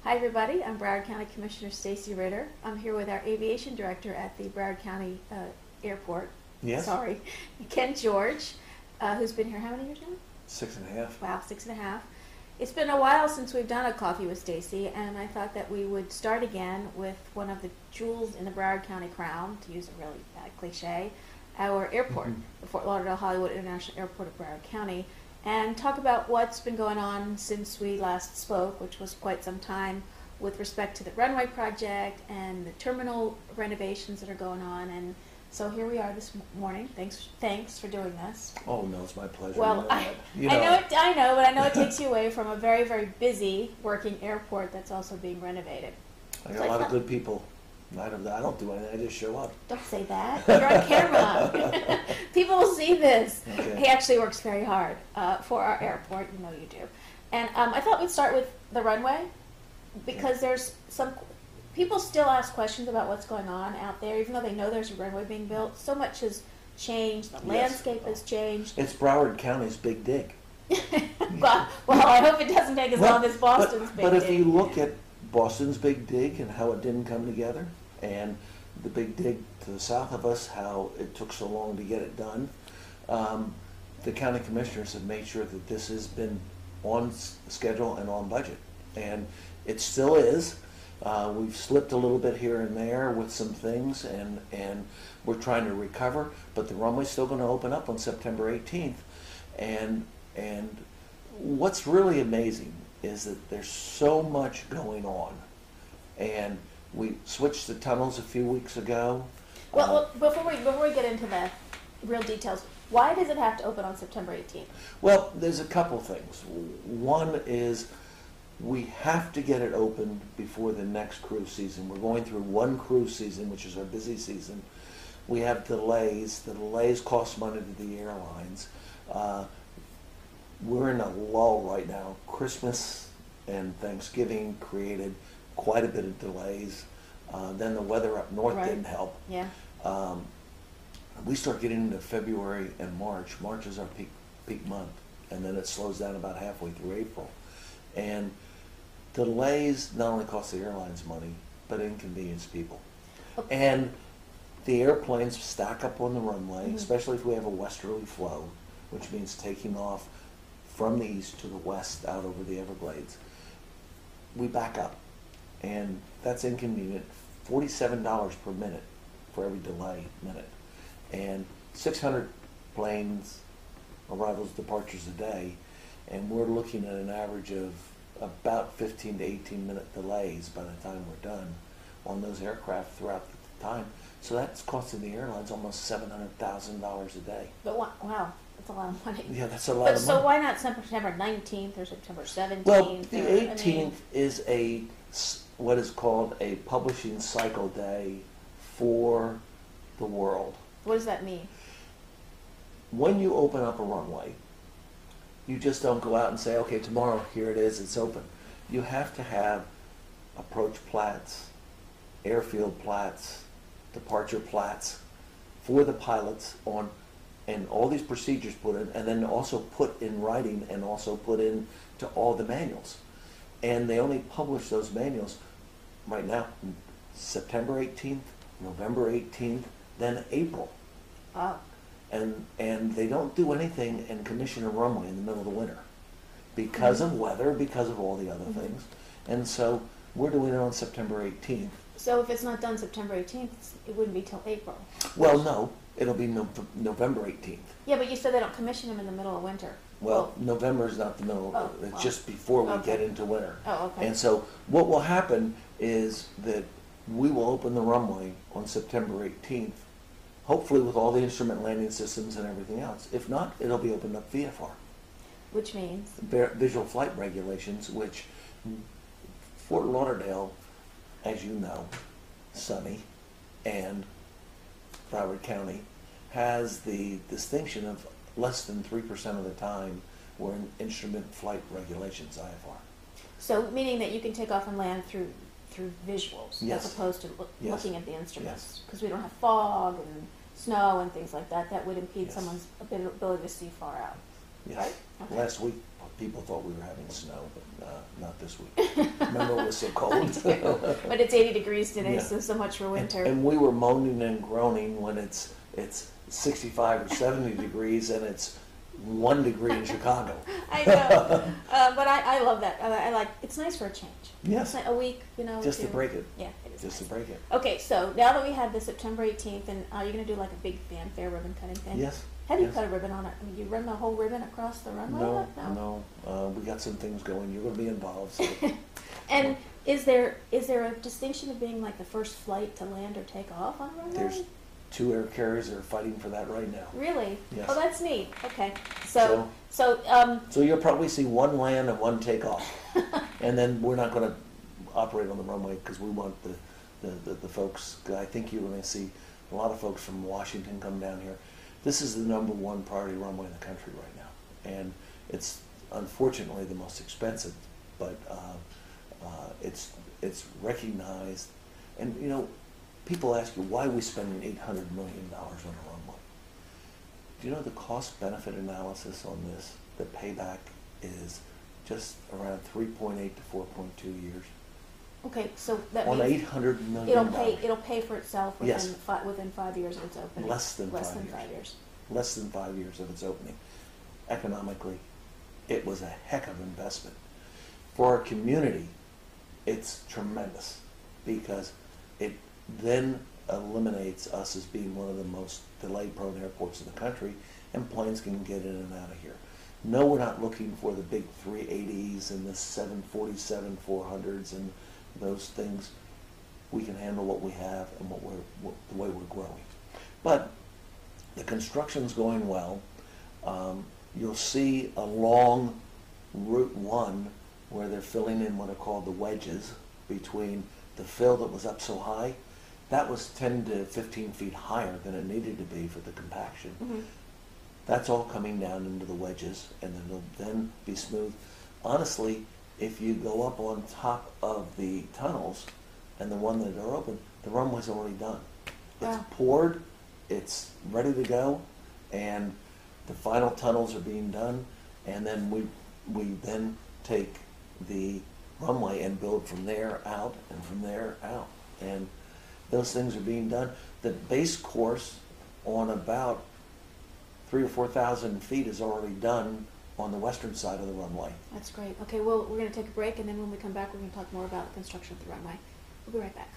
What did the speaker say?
Hi everybody, I'm Broward County Commissioner Stacy Ritter. I'm here with our Aviation Director at the Broward County Airport. Yes. Sorry, Ken George, who's been here how many years now? 6.5. Wow, 6.5. It's been a while since we've done a coffee with Stacy, and I thought that we would start again with one of the jewels in the Broward County crown, to use a really bad cliche, our airport, the Fort Lauderdale-Hollywood International Airport of Broward County, and talk about what's been going on since we last spoke, which was quite some time, with respect to the runway project and the terminal renovations that are going on. And so here we are this morning. Thanks for doing this. Oh no, it's my pleasure. Well, I know, but I know it takes you away from a very, very busy working airport that's also being renovated. I got a lot of good people. I don't do anything. I just show up. Don't say that. You're on camera. People will see this. Okay. He actually works very hard for our airport. You know you do. And I thought we'd start with the runway because there's some people still ask questions about what's going on out there, even though they know there's a runway being built. So much has changed. The landscape has changed. It's Broward County's big dig. well, I hope it doesn't take as long as Boston's big dig. But if you look at Boston's big dig and how it didn't come together, and the big dig to the south of us, how it took so long to get it done, the county commissioners have made sure that this has been on schedule and on budget, and it still is. We've slipped a little bit here and there with some things, and we're trying to recover, but the runway's still going to open up on September 18th, and what's really amazing is that there's so much going on, and we switched the tunnels a few weeks ago. Well, before we get into the real details, why does it have to open on September 18th? Well, there's a couple things. One is we have to get it open before the next cruise season. We're going through one cruise season, which is our busy season. We have delays. The delays cost money to the airlines. We're in a lull right now. Christmas and Thanksgiving created quite a bit of delays. Then the weather up north didn't help. Yeah. We start getting into February and March. March is our peak month, and then it slows down about halfway through April. And delays not only cost the airlines money, but inconvenience people. Okay. And the airplanes stack up on the runway, especially if we have a westerly flow, which means taking off from the east to the west out over the Everglades. We back up, and that's inconvenient. $47 per minute for every delay minute, and 600 planes, arrivals, departures a day, and we're looking at an average of about 15 to 18 minute delays by the time we're done on those aircraft throughout the time. So that's costing the airlines almost $700,000 a day. But wow, that's a lot of money. Yeah, that's a lot of money. So why not September 19th or September 17th? Well, the 18th is what is called a publishing cycle day for the world. What does that mean? When you open up a runway, you just don't go out and say, okay, tomorrow, here it is, it's open. You have to have approach plats, airfield plats, departure plats for the pilots on, and all these procedures put in, and then also put in writing and also put in to all the manuals. And they only publish those manuals right now, September 18th, November 18th, then April. Oh. And they don't do anything and commission a runway in the middle of the winter because of weather, because of all the other things. And so we're doing it on September 18th. So if it's not done September 18th, it wouldn't be till April. Well, no, it'll be November 18th. Yeah, but you said they don't commission them in the middle of winter. Well, November is not the middle of winter. It's just before we get into winter. Oh, okay. And so what will happen is that we will open the runway on September 18th, hopefully with all the instrument landing systems and everything else. If not, it'll be opened up VFR. Which means? Visual flight regulations, which Fort Lauderdale, as you know, sunny, and Broward County, has the distinction of less than 3% of the time we're in instrument flight regulations, IFR. So meaning that you can take off and land through visuals Yes. as opposed to Yes. looking at the instruments, Yes. because we don't have fog and snow and things like that. That would impede Yes. someone's ability to see far out. Yes. right? Okay. Last week, people thought we were having snow, but not this week. Remember, it was so cold. But it's 80 degrees today, Yeah. so much for winter. And we were moaning and groaning when it's 65 or 70 degrees and it's 1 degree in Chicago. I know, but I love that. I like. It's nice for a change. Yes. It's like a week, Just to break it. Yeah, it is. Just nice. to break it. Okay, so now that we have the September 18th, and are you going to do like a big fanfare ribbon cutting thing? Yes. How do you yes. cut a ribbon on it? I mean, you run the whole ribbon across the runway? No. We got some things going. You're going to be involved. So. And is there a distinction of being like the first flight to land or take off on a runway? There's 2 air carriers that are fighting for that right now. Really? Yes. Oh, that's neat. Okay. So So you'll probably see 1 land and 1 takeoff. And then we're not going to operate on the runway because we want the folks, I think you're going to see a lot of folks from Washington come down here. This is the #1 priority runway in the country right now. And it's unfortunately the most expensive, but it's recognized. And you know, people ask you, why are we spending $800 million on a runway? Do you know the cost-benefit analysis on this? The payback is just around 3.8 to 4.2 years. okay, so that On means $800 million. it'll pay for itself within Yes. within 5 years of its opening. Less than 5 5 years. years. Less than 5 years of its opening. Economically, it was a heck of an investment. For our community, it's tremendous because it then eliminates us as being one of the most delay-prone airports in the country, and planes can get in and out of here. No, we're not looking for the big 380s and the 747-400s and those things. We can handle what we have and the way we're growing. But the construction's going well. You'll see along Route 1 where they're filling in what are called the wedges between the fill that was up so high. That was 10 to 15 feet higher than it needed to be for the compaction. Mm-hmm. That's all coming down into the wedges, and then it'll then be smooth. Honestly, if you go up on top of the tunnels and the one that are open, the runway's already done. It's Wow. poured, it's ready to go, and the final tunnels are being done, and then we then take the runway and build from there out and from there out. And those things are being done. The base course on about 3,000 or 4,000 feet is already done on the western side of the runway. That's great. Okay, well, we're going to take a break, and then when we come back, we're going to talk more about the construction of the runway. We'll be right back.